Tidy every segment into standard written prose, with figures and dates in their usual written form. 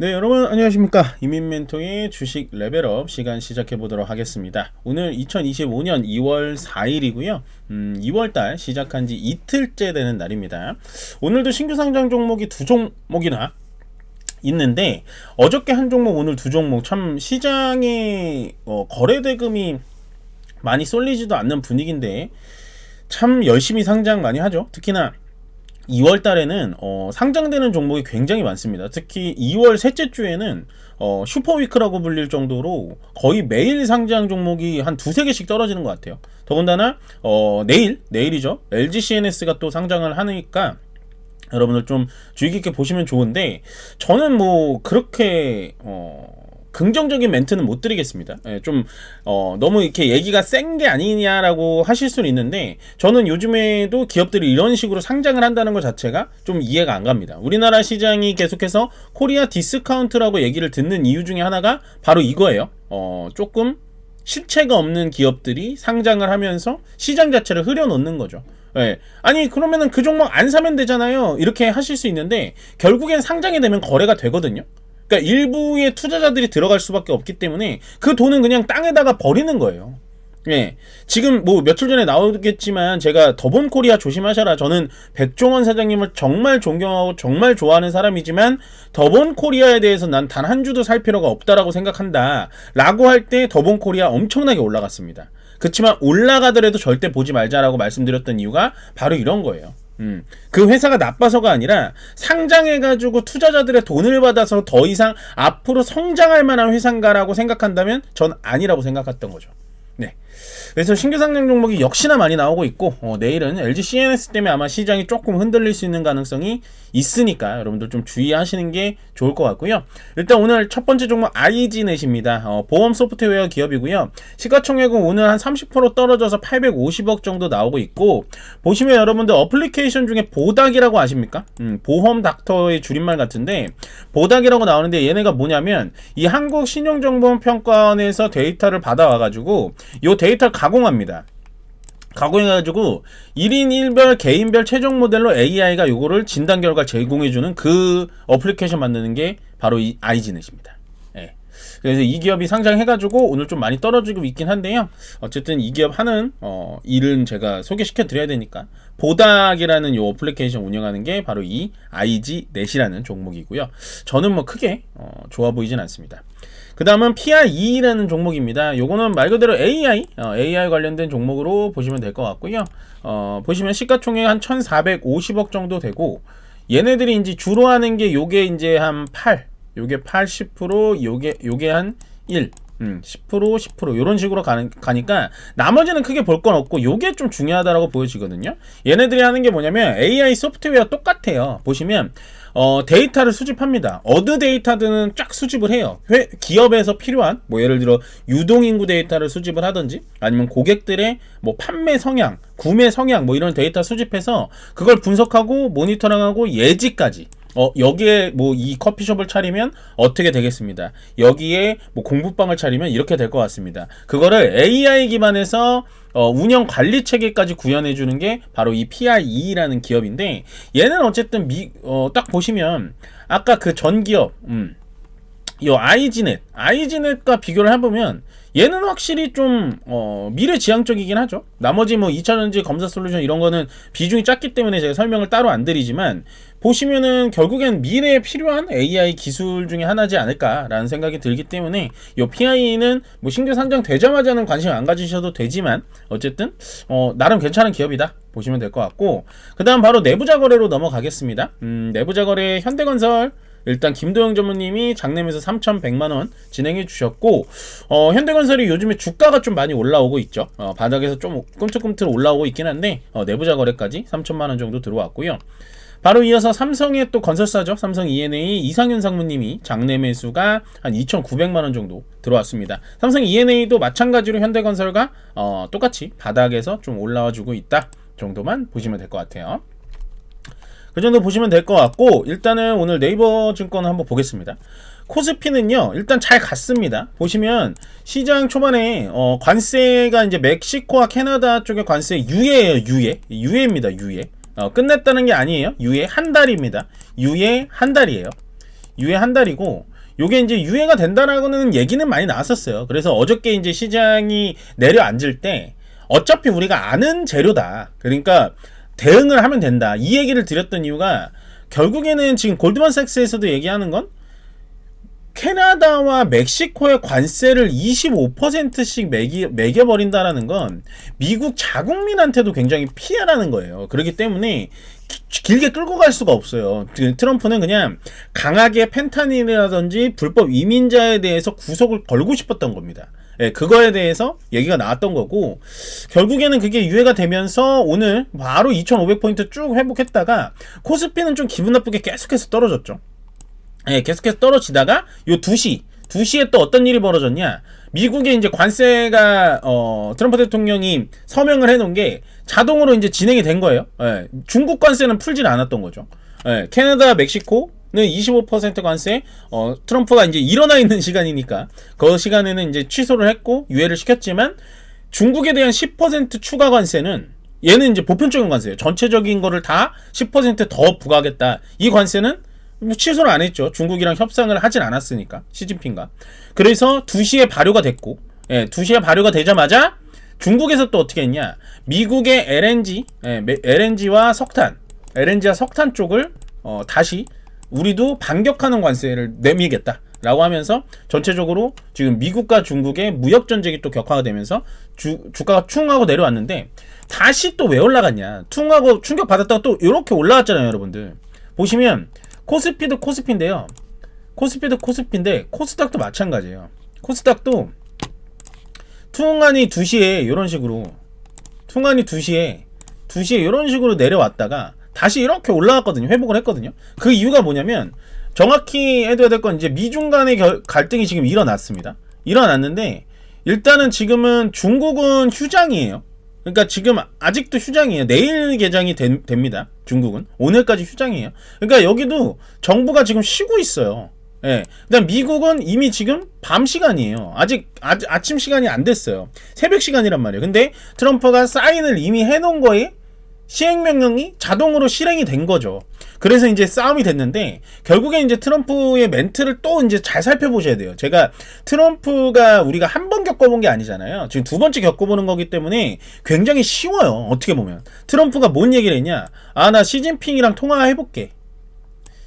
네, 여러분 안녕하십니까. 이민멘토의 주식 레벨업 시간 시작해 보도록 하겠습니다. 오늘 2025년 2월 4일이고요. 2월달 시작한 지 이틀째 되는 날입니다. 오늘도 신규 상장 종목이 두 종목이나 있는데, 어저께 한 종목, 오늘 두 종목, 참 시장에 거래 대금이 많이 쏠리지도 않는 분위기인데 참 열심히 상장 많이 하죠. 특히나 2월 달에는 상장되는 종목이 굉장히 많습니다. 특히 2월 셋째 주에는 슈퍼위크라고 불릴 정도로 거의 매일 상장 종목이 한 두세 개씩 떨어지는 것 같아요. 더군다나 내일이죠. LG CNS가 또 상장을 하니까 여러분들 좀 주의 깊게 보시면 좋은데, 저는 뭐 그렇게 긍정적인 멘트는 못 드리겠습니다. 좀 너무 이렇게 얘기가 센 게 아니냐라고 하실 수는 있는데, 저는 요즘에도 기업들이 이런 식으로 상장을 한다는 것 자체가 좀 이해가 안 갑니다. 우리나라 시장이 계속해서 코리아 디스카운트라고 얘기를 듣는 이유 중에 하나가 바로 이거예요. 조금 실체가 없는 기업들이 상장을 하면서 시장 자체를 흐려놓는 거죠. 아니 그러면은 그 종목 안 사면 되잖아요, 이렇게 하실 수 있는데, 결국엔 상장이 되면 거래가 되거든요. 그러니까 일부의 투자자들이 들어갈 수밖에 없기 때문에 그 돈은 그냥 땅에다가 버리는 거예요. 지금 뭐 며칠 전에 나오겠지만, 제가 더본코리아 조심하셔라, 저는 백종원 사장님을 정말 존경하고 정말 좋아하는 사람이지만 더본코리아에 대해서 난 단 한 주도 살 필요가 없다라고 생각한다 라고 할 때 더본코리아 엄청나게 올라갔습니다. 그렇지만 올라가더라도 절대 보지 말자라고 말씀드렸던 이유가 바로 이런 거예요. 그 회사가 나빠서가 아니라 상장해가지고 투자자들의 돈을 받아서 더 이상 앞으로 성장할 만한 회사인가라고 생각한다면 전 아니라고 생각했던 거죠. 네. 그래서 신규 상장 종목이 역시나 많이 나오고 있고, 내일은 LG CNS 때문에 아마 시장이 조금 흔들릴 수 있는 가능성이 있으니까 여러분들 좀 주의하시는 게 좋을 것 같고요. 일단 오늘 첫 번째 종목 아이지넷입니다. 보험 소프트웨어 기업이고요. 시가총액은 오늘 한 30% 떨어져서 850억 정도 나오고 있고, 보시면 여러분들 어플리케이션 중에 보닥이라고 아십니까? 보험 닥터의 줄임말 같은데, 보닥이라고 나오는데 얘네가 뭐냐면 이 한국신용정보평가원에서 데이터를 받아와가지고 이 데이터를 가공합니다. 가공해가지고 1인 1별 개인별 최종 모델로 AI가 요거를 진단 결과 제공해주는 그 어플리케이션 만드는 게 바로 이 아이지넷입니다. 그래서 이 기업이 상장해가지고 오늘 좀 많이 떨어지고 있긴 한데요. 어쨌든 이 기업 하는 일은 제가 소개시켜 드려야 되니까, 보닥이라는 요 어플리케이션 운영하는 게 바로 이 아이지넷이라는 종목이고요. 저는 뭐 크게 좋아 보이진 않습니다. 그 다음은 PRE라는 종목입니다. 요거는 말 그대로 AI 관련된 종목으로 보시면 될 것 같고요. 보시면 시가총액 한 1450억 정도 되고, 얘네들이 이제 주로 하는 게 요게 이제 한 8, 요게 80%, 요게 한 1, 10%, 10% 이런 식으로 가니까 나머지는 크게 볼 건 없고, 요게 좀 중요하다라고 보여지거든요. 얘네들이 하는 게 뭐냐면 AI 소프트웨어 똑같아요. 보시면 데이터를 수집합니다. 어느 데이터든 쫙 수집을 해요. 기업에서 필요한 뭐 예를 들어 유동인구 데이터를 수집을 하든지, 아니면 고객들의 뭐 판매 성향, 구매 성향 뭐 이런 데이터 수집해서 그걸 분석하고 모니터링하고 예지까지, 여기에 뭐 이 커피숍을 차리면 어떻게 되겠습니다. 여기에 뭐 공부방을 차리면 이렇게 될 것 같습니다. 그거를 AI 기반에서 운영 관리 체계까지 구현해 주는 게 바로 이 PRE라는 기업인데, 얘는 어쨌든 딱 보시면 아까 그 전 기업 이 아이지넷과 비교를 해보면 얘는 확실히 좀 미래지향적이긴 하죠. 나머지 뭐 2차전지 검사 솔루션 이런 거는 비중이 작기 때문에 제가 설명을 따로 안 드리지만, 보시면은 결국엔 미래에 필요한 AI 기술 중에 하나지 않을까라는 생각이 들기 때문에 이 PI는 뭐 신규 상장 되자마자는 관심 안 가지셔도 되지만 어쨌든 나름 괜찮은 기업이다 보시면 될 것 같고, 그 다음 바로 내부자 거래로 넘어가겠습니다. 내부자 거래 현대건설, 일단 김도영 전무님이 장내에서 3,100만원 진행해 주셨고, 현대건설이 요즘에 주가가 좀 많이 올라오고 있죠. 바닥에서 좀 꿈틀꿈틀 올라오고 있긴 한데 내부자 거래까지 3천만원 정도 들어왔고요. 바로 이어서 삼성의 또 건설사죠. 삼성 E&A 이상윤 상무님이 장내 매수가 한 2,900만원 정도 들어왔습니다. 삼성 E&A도 마찬가지로 현대건설과 똑같이 바닥에서 좀 올라와 주고 있다 정도만 보시면 될 것 같아요. 그 정도 보시면 될 것 같고, 일단은 오늘 네이버 증권 한번 보겠습니다. 코스피는요 일단 잘 갔습니다. 보시면 시장 초반에 관세가 이제 멕시코와 캐나다 쪽의 관세 유예예요. 유예입니다. 유예. 끝냈다는 게 아니에요. 유예 한 달입니다. 유예 한 달이에요. 유예 한 달이고, 요게 이제 유예가 된다라고는 얘기는 많이 나왔었어요. 그래서 어저께 이제 시장이 내려앉을 때 어차피 우리가 아는 재료다. 그러니까 대응을 하면 된다. 이 얘기를 드렸던 이유가 결국에는 지금 골드만삭스에서도 얘기하는 건 캐나다와 멕시코의 관세를 25%씩 매겨버린다라는 건 미국 자국민한테도 굉장히 피해라는 거예요. 그렇기 때문에 길게 끌고 갈 수가 없어요. 트럼프는 그냥 강하게 펜타닐이라든지 불법 이민자에 대해서 구속을 걸고 싶었던 겁니다. 예, 그거에 대해서 얘기가 나왔던 거고, 결국에는 그게 유예가 되면서 오늘 바로 2500포인트 쭉 회복했다가 코스피는 좀 기분 나쁘게 계속해서 떨어졌죠. 예, 계속해서 떨어지다가 요 2시에 또 어떤 일이 벌어졌냐. 미국의 이제 관세가 트럼프 대통령이 서명을 해놓은 게 자동으로 이제 진행이 된 거예요. 예, 중국 관세는 풀질 않았던 거죠. 예, 캐나다, 멕시코는 25% 관세, 트럼프가 이제 일어나 있는 시간이니까 그 시간에는 이제 취소를 했고 유예를 시켰지만, 중국에 대한 10% 추가 관세는 얘는 이제 보편적인 관세예요. 전체적인 거를 다 10% 더 부과하겠다. 이 관세는 뭐 취소를 안 했죠. 중국이랑 협상을 하진 않았으니까, 시진핑과. 그래서 2시에 발효가 됐고, 예, 2시에 발효가 되자마자 중국에서 또 어떻게 했냐. 미국의 LNG와 석탄 쪽을 다시 우리도 반격하는 관세를 내미겠다 라고 하면서 전체적으로 지금 미국과 중국의 무역 전쟁이 또 격화가 되면서 주가가 퉁 하고 내려왔는데, 다시 또 왜 올라갔냐. 퉁 하고 충격 받았다가 또 이렇게 올라왔잖아요, 여러분들. 보시면 코스피도 코스피인데요. 코스피도 코스피인데 코스닥도 마찬가지예요. 코스닥도 퉁하니 2시에 이런 식으로, 퉁하니 2시에 이런 식으로 내려왔다가 다시 이렇게 올라갔거든요. 회복을 했거든요. 그 이유가 뭐냐면, 정확히 해둬야 될 건 이제 미중 간의 갈등이 지금 일어났습니다. 일어났는데 일단은 지금은 중국은 휴장이에요. 그러니까 지금 아직도 휴장이에요. 내일 개장이 됩니다. 중국은 오늘까지 휴장이에요. 그러니까 여기도 정부가 지금 쉬고 있어요. 예. 그다음 미국은 이미 지금 밤 시간이에요. 아직 아침 시간이 안 됐어요. 새벽 시간이란 말이에요. 근데 트럼프가 사인을 이미 해놓은 거에 시행명령이 자동으로 실행이 된 거죠. 그래서 이제 싸움이 됐는데, 결국에 이제 트럼프의 멘트를 또 이제 잘 살펴보셔야 돼요. 제가 트럼프가 우리가 한 번 겪어본 게 아니잖아요. 지금 두 번째 겪어보는 거기 때문에 굉장히 쉬워요. 어떻게 보면. 트럼프가 뭔 얘기를 했냐. 나 시진핑이랑 통화해볼게.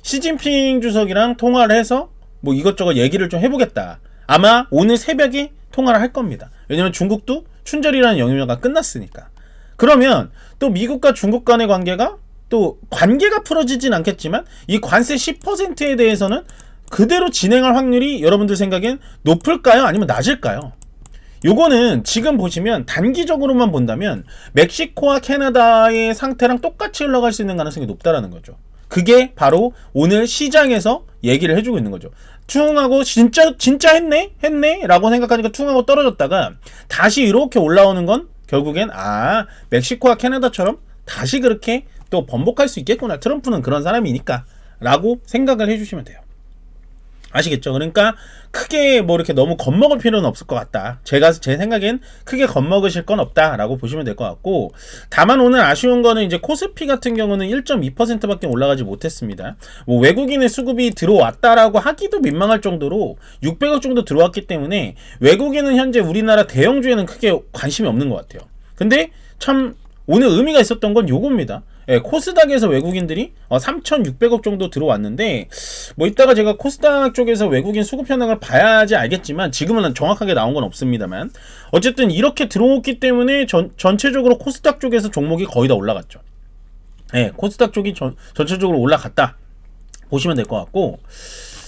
시진핑 주석이랑 통화를 해서 뭐 이것저것 얘기를 좀 해보겠다. 아마 오늘 새벽에 통화를 할 겁니다. 왜냐면 중국도 춘절이라는 영유아가 끝났으니까. 그러면 또 미국과 중국 간의 관계가 풀어지진 않겠지만, 이 관세 10%에 대해서는 그대로 진행할 확률이 여러분들 생각엔 높을까요? 아니면 낮을까요? 요거는 지금 보시면 단기적으로만 본다면 멕시코와 캐나다의 상태랑 똑같이 흘러갈 수 있는 가능성이 높다라는 거죠. 그게 바로 오늘 시장에서 얘기를 해주고 있는 거죠. 퉁하고 진짜 했네 라고 생각하니까 퉁하고 떨어졌다가 다시 이렇게 올라오는 건 결국엔 멕시코와 캐나다처럼 다시 그렇게 또 번복할 수 있겠구나. 트럼프는 그런 사람이니까 라고 생각을 해주시면 돼요. 아시겠죠? 그러니까 크게 뭐 이렇게 너무 겁먹을 필요는 없을 것 같다. 제 생각엔 크게 겁먹으실 건 없다라고 보시면 될 것 같고, 다만 오늘 아쉬운 거는 이제 코스피 같은 경우는 1.2%밖에 올라가지 못했습니다. 뭐 외국인의 수급이 들어왔다라고 하기도 민망할 정도로 600억 정도 들어왔기 때문에 외국인은 현재 우리나라 대형주에는 크게 관심이 없는 것 같아요. 근데 참 오늘 의미가 있었던 건 요겁니다. 예, 코스닥에서 외국인들이 3,600억 정도 들어왔는데, 뭐 이따가 제가 코스닥 쪽에서 외국인 수급 현황을 봐야지 알겠지만 지금은 정확하게 나온 건 없습니다만, 어쨌든 이렇게 들어왔기 때문에 전체적으로 코스닥 쪽에서 종목이 거의 다 올라갔죠. 예, 코스닥 쪽이 전체적으로 올라갔다 보시면 될 것 같고,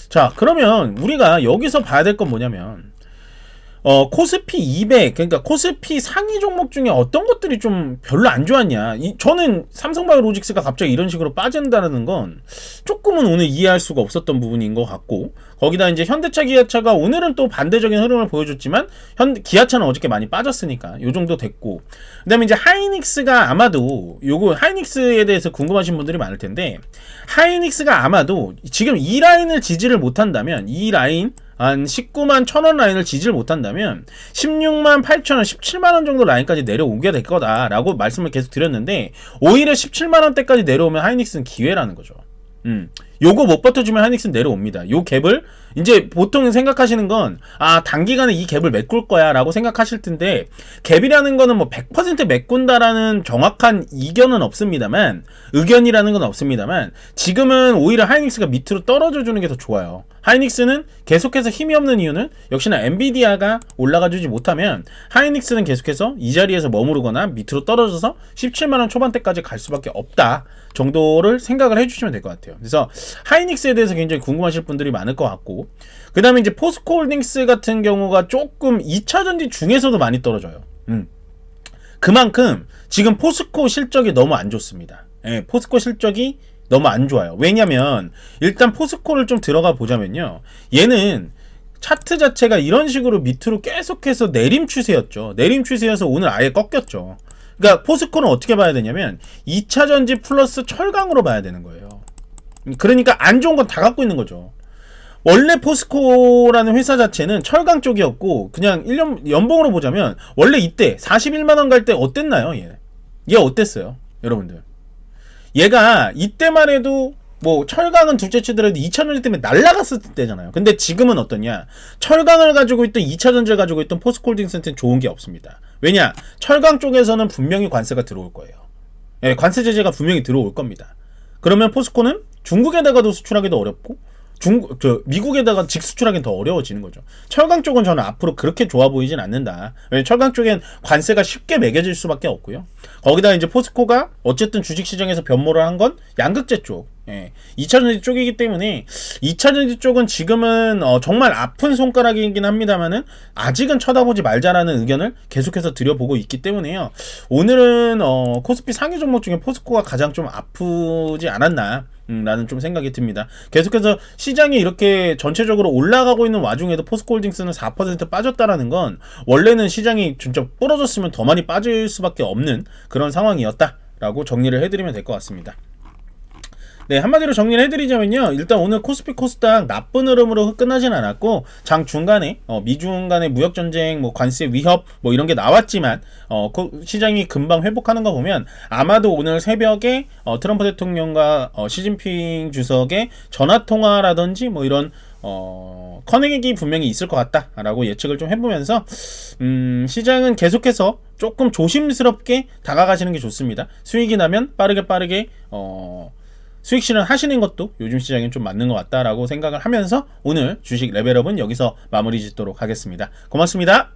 자, 그러면 우리가 여기서 봐야 될 건 뭐냐면, 코스피 200, 그러니까 코스피 상위 종목 중에 어떤 것들이 좀 별로 안 좋았냐. 저는 삼성바이오로직스가 갑자기 이런 식으로 빠진다는 건 조금은 오늘 이해할 수가 없었던 부분인 것 같고, 거기다 이제 현대차, 기아차가 오늘은 또 반대적인 흐름을 보여줬지만, 기아차는 어저께 많이 빠졌으니까 요 정도 됐고, 그 다음에 이제 하이닉스가 아마도, 요거 하이닉스에 대해서 궁금하신 분들이 많을 텐데, 하이닉스가 아마도 지금 이 라인을 지지를 못한다면, 이 라인 한 19만 1,000원 라인을 지지를 못한다면 16만 8천원, 17만원 정도 라인까지 내려오게 될 거다라고 말씀을 계속 드렸는데, 오히려 17만원대까지 내려오면 하이닉스는 기회라는 거죠. 요거 못 버텨주면 하이닉스는 내려옵니다. 요 갭을 이제 보통 생각하시는 건 단기간에 이 갭을 메꿀 거야 라고 생각하실 텐데, 갭이라는 거는 뭐 100% 메꾼다라는 정확한 의견이라는 건 없습니다만 지금은 오히려 하이닉스가 밑으로 떨어져 주는 게 더 좋아요. 하이닉스는 계속해서 힘이 없는 이유는 역시나 엔비디아가 올라가 주지 못하면 하이닉스는 계속해서 이 자리에서 머무르거나 밑으로 떨어져서 17만원 초반대까지 갈 수밖에 없다 정도를 생각을 해주시면 될 것 같아요. 그래서 하이닉스에 대해서 굉장히 궁금하실 분들이 많을 것 같고, 그 다음에 이제 포스코홀딩스 같은 경우가 조금 2차전지 중에서도 많이 떨어져요. 그만큼 지금 포스코 실적이 너무 안 좋습니다. 포스코 실적이 너무 안 좋아요. 왜냐면 일단 포스코를 좀 들어가 보자면요, 얘는 차트 자체가 이런 식으로 밑으로 계속해서 내림 추세였죠. 내림 추세여서 오늘 아예 꺾였죠. 그러니까 포스코는 어떻게 봐야 되냐면 2차전지 플러스 철강으로 봐야 되는 거예요. 그러니까 안 좋은 건 다 갖고 있는 거죠. 원래 포스코라는 회사 자체는 철강 쪽이었고, 그냥 1년 연봉으로 보자면 원래 이때 41만원 갈 때 어땠나요? 얘 어땠어요? 여러분들, 얘가 이때만 해도 뭐 철강은 둘째 치더라도 2차전지 때문에 날라갔을 때잖아요. 근데 지금은 어떠냐? 철강을 가지고 있던 2차전지를 가지고 있던 포스코홀딩스한테는 좋은 게 없습니다. 왜냐? 철강 쪽에서는 분명히 관세가 들어올 거예요. 관세 제재가 분명히 들어올 겁니다. 그러면 포스코는 중국에다가도 수출하기도 어렵고 미국에다가 직수출하기는 더 어려워지는 거죠. 철강 쪽은 저는 앞으로 그렇게 좋아 보이진 않는다. 왜냐면 철강 쪽엔 관세가 쉽게 매겨질 수밖에 없고요. 거기다 이제 포스코가 어쨌든 주식시장에서 변모를 한 건 양극재 쪽, 2차전지 쪽이기 때문에 2차전지 쪽은 지금은 정말 아픈 손가락이긴 합니다만은 아직은 쳐다보지 말자라는 의견을 계속해서 드려보고 있기 때문에요. 오늘은 코스피 상위 종목 중에 포스코가 가장 좀 아프지 않았나 라는 좀 생각이 듭니다. 계속해서 시장이 이렇게 전체적으로 올라가고 있는 와중에도 포스코홀딩스는 4% 빠졌다라는 건 원래는 시장이 진짜 부러졌으면 더 많이 빠질 수밖에 없는 그런 상황이었다라고 정리를 해드리면 될 것 같습니다. 네, 한마디로 정리를 해드리자면요, 일단 오늘 코스피 코스닥 나쁜 흐름으로 끝나진 않았고, 장 중간에 미중 간의 무역전쟁, 뭐 관세 위협 뭐 이런 게 나왔지만 시장이 금방 회복하는 거 보면 아마도 오늘 새벽에 트럼프 대통령과 시진핑 주석의 전화통화라든지 뭐 이런 커넥이 분명히 있을 것 같다라고 예측을 좀 해보면서 시장은 계속해서 조금 조심스럽게 다가가시는 게 좋습니다. 수익이 나면 빠르게 수익 실현하시는 것도 요즘 시장에 좀 맞는 것 같다라고 생각을 하면서 오늘 주식 레벨업은 여기서 마무리 짓도록 하겠습니다. 고맙습니다.